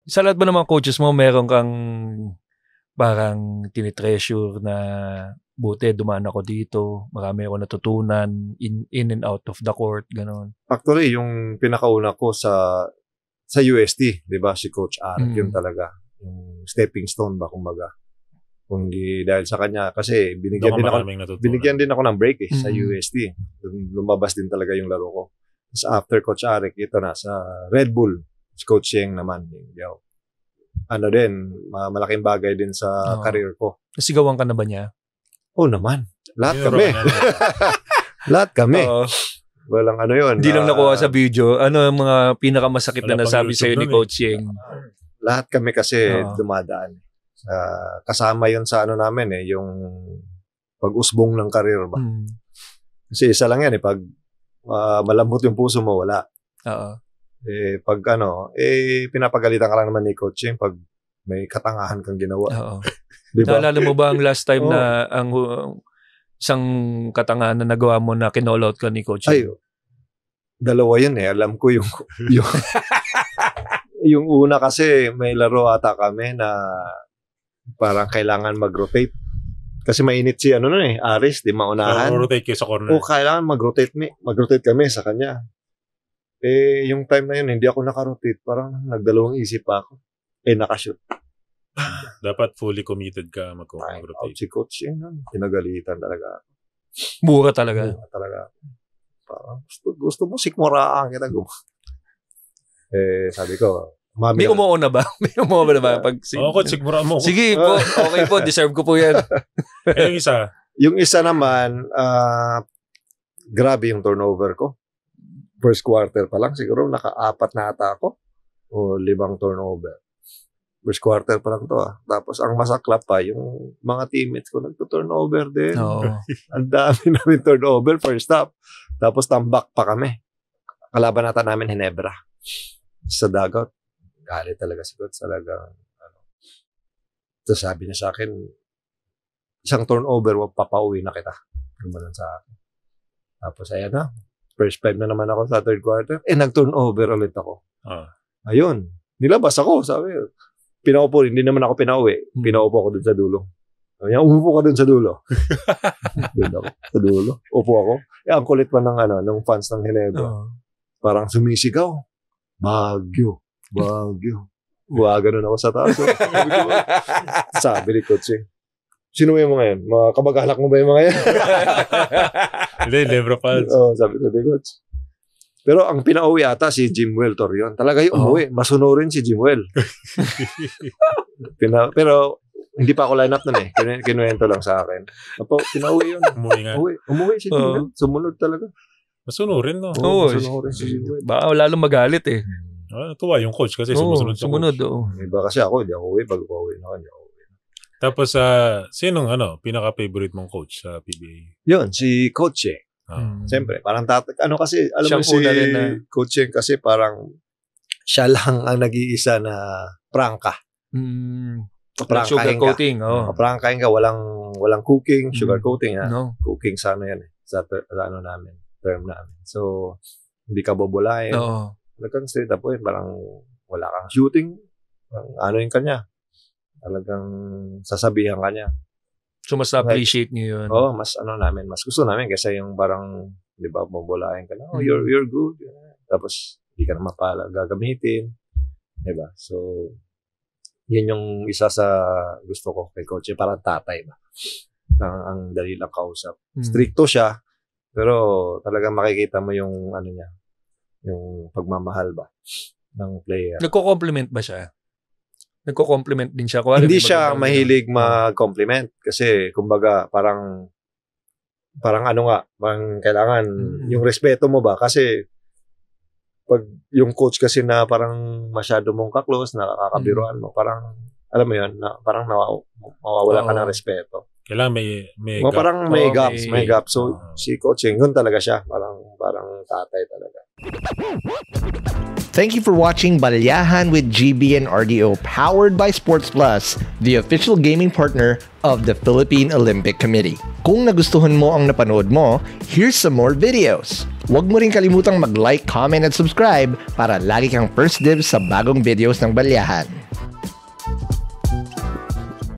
Sa lahat ba ng mga coaches mo, meron kang parang tinitreasure na buti, dumaan ako dito, marami ako natutunan in and out of the court, gano'n? Actually, yung pinakauna ko sa UST, di ba, si Coach Arik, yun talaga. Yung stepping stone ba, kumbaga. Kung di dahil sa kanya, kasi binigyan din ako ng break sa UST. Lumabas din talaga yung laro ko. Tapos after Coach Arik, ito na, sa Red Bull, si Coach Yeng naman. Ano din, malaking bagay din sa career ko. Nasigawan ka na ba niya? Oo naman. Lahat kami. Lahat kami. Walang ano yun. Hindi lang nakuha sa video. Ano ang mga pinakamasakit na nasabi sa'yo ni Coach Yeng? Lahat kami kasi dumadaan. Kasama yun sa ano namin yung pag-usbong ng career ba. Kasi isa lang yan pag malambot yung puso mo, wala. Pag pinapagalitan ka lang naman ni Coach Yeng pag may katangahan kang ginawa. Diba? Naalala mo ba ang last time na ang isang katangahan na nagawa mo na kinall-out ka ni Coach Yeng? Ay, dalawa yun Alam ko yung yung una kasi may laro ata kami na parang kailangan mag-rotate. Kasi mainit si Aris, di maunahan. Rotate kayo sa corner. Kailangan mag-rotate kami sa kanya. Yung time na yun, hindi ako naka-rotate. Parang nagdalawang isip pa ako. Nakashoot. Dapat fully committed ka mag-rotate. Si Coach Yeng, pinagalitan talaga. Buka talaga. Parang, gusto mo sikmuraan kita. Sabi ko, may umuo na ba? May umuo na ba? Coach, sikmuraan mo. Sige po, okay po, deserve ko po yan. Yung isa? Yung isa naman, grabe yung turnover ko. First quarter pa lang, siguro naka-4 na ata ako. O 5 turnover. First quarter pa lang to Tapos ang masaklap pa, yung mga teammates ko nagto-turnover din. Ang dami namin turnover first half. Tapos tambak pa kami. Kalaban nata namin Hinebra. Sa dagat. Galit talaga si Coach. Talagang, Tapos sabi niya sa akin, isang turnover, papauwi na kita. Gumanon sa akin. Tapos ayan na. First 5 na naman ako sa third quarter. Nag-turnover ulit ako. Ayun. Nilabas ako. Sabi, pinaupo. Hindi naman ako pinauwi. Pinaupo ako dun sa dulo. Umupo ka dun sa dulo. Dun ako. Sa dulo. Upo ako. Ang kulit pa ng fans ng Hinebra. Parang sumisigaw. Bagyo. Ganun ako sa taas. Sabi ni Coach Yeng, sino mo yung mga yan? Mga kabag-alak mo ba yung mga yan? Hindi, Lebra fans. Sabi ko, Coach. Pero ang pinauwi ata si Jimwell Torreon. Talaga yung umuwi. Masunurin si Jimwell. Pero hindi pa ako line up nun Kinuwento lang sa akin. Pinauwi yun. Umuwi si Jimwell. Sumunod talaga. Masunurin, no? Masunurin si Jimwell. Baka lalong magalit Tuwa yung coach kasi sumusunod sa coach. Iba kasi ako, hindi ako uwi. Pag uwi na kanya, uwi. Tapos, sinong pinaka-favorite mong coach sa PBA? Yun, si Coach Yeng. Siyempre, parang kasi, alam mo si Coach Yeng kasi parang siya lang ang nag-iisa na prangka. Sugar coating. Prangkain ka, walang cooking, sugar coating. Cooking sa sa namin, term namin. So, hindi ka bobolain. Talagang straight up parang wala kang shooting. Ano yung kanya? Talagang sasabihan kanya. So, mas appreciate niyo yun? Mas mas gusto namin kasi yung parang, di ba, bobolain ka na, you're good. Tapos, hindi ka na mapala gagamitin. Di ba? So, yun yung isa sa gusto ko kay Coach. Parang tatay ba? Ang dali lang kausap. Stricto siya, pero talagang makikita mo yung niya, yung pagmamahal ba ng player. Nagko-compliment ba siya? Nagko-compliment din siya? Hindi siya mahilig mag-compliment kasi kumbaga parang parang kailangan yung respeto mo ba kasi pag yung coach kasi na parang masyado mong ka-close, nakakabiruan mo, parang alam mo yun, parang mawawala ka ng respeto. Kailangan may gap. Parang may gap. So, si Coach Yeng, yun talaga siya. Parang tatay talaga. Thank you for watching Balyahan with GB and RDO, powered by Sports Plus, the official gaming partner of the Philippine Olympic Committee. Kung nagustuhan mo ang napanood mo, here's some more videos. Huwag mo rin kalimutang mag-like, comment at subscribe para lagi kang first dibs sa bagong videos ng Balyahan.